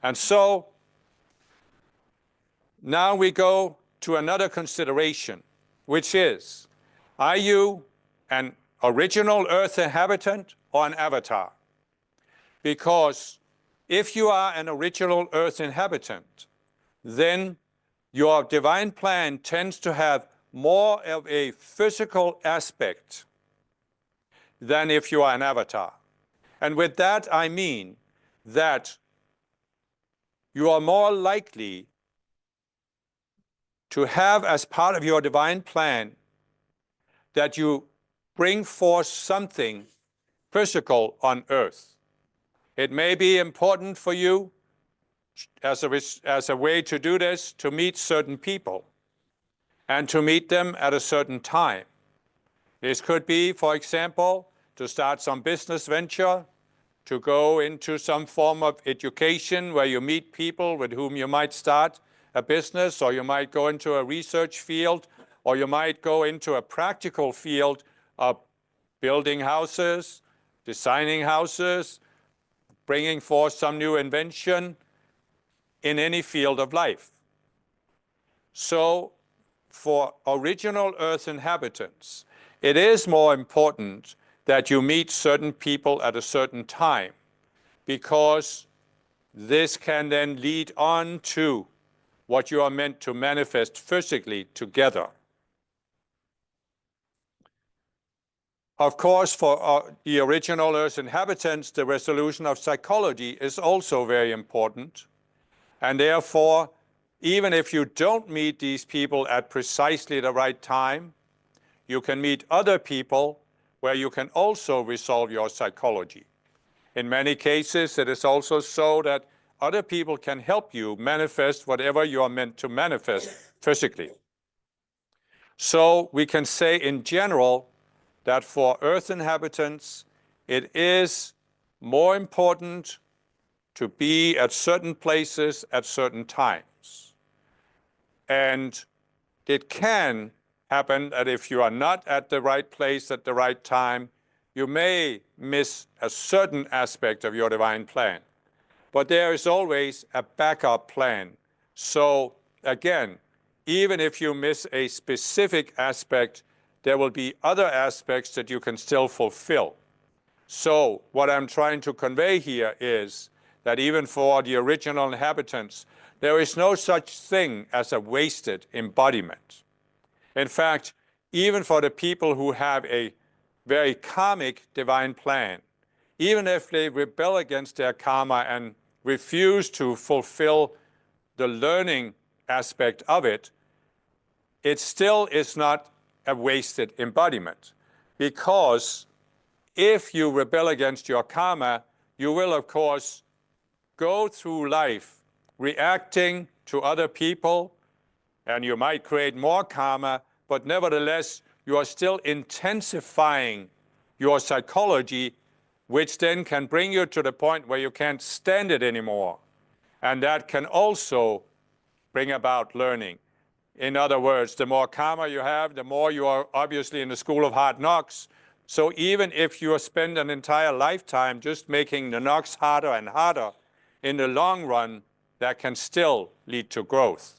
And so now we go to another consideration, which is, are you an original Earth inhabitant or an avatar? Because if you are an original Earth inhabitant, then your divine plan tends to have more of a physical aspect than if you are an avatar. And with that, I mean that you are more likely to have as part of your divine plan that you bring forth something physical on earth. It may be important for you as a way to do this, to meet certain people and to meet them at a certain time. This could be, for example, to start some business venture, to go into some form of education where you meet people with whom you might start a business, or you might go into a research field, or you might go into a practical field of building houses, designing houses, bringing forth some new invention in any field of life. So for original Earth inhabitants, it is more important that you meet certain people at a certain time, because this can then lead on to what you are meant to manifest physically together. Of course, for the original Earth inhabitants, the resolution of psychology is also very important. And therefore, even if you don't meet these people at precisely the right time, you can meet other people where you can also resolve your psychology. In many cases, it is also so that other people can help you manifest whatever you are meant to manifest physically. So we can say in general that for Earth inhabitants, it is more important to be at certain places at certain times. And it can happen that if you are not at the right place at the right time, you may miss a certain aspect of your divine plan. But there is always a backup plan. So again, even if you miss a specific aspect, there will be other aspects that you can still fulfill. So what I'm trying to convey here is that even for the original inhabitants, there is no such thing as a wasted embodiment. In fact, even for the people who have a very karmic divine plan, even if they rebel against their karma and refuse to fulfill the learning aspect of it, it still is not a wasted embodiment. Because if you rebel against your karma, you will, of course, go through life reacting to other people, and you might create more karma, but nevertheless, you are still intensifying your psychology, which then can bring you to the point where you can't stand it anymore. And that can also bring about learning. In other words, the more karma you have, the more you are obviously in the school of hard knocks. So even if you spend an entire lifetime just making the knocks harder and harder, in the long run, that can still lead to growth.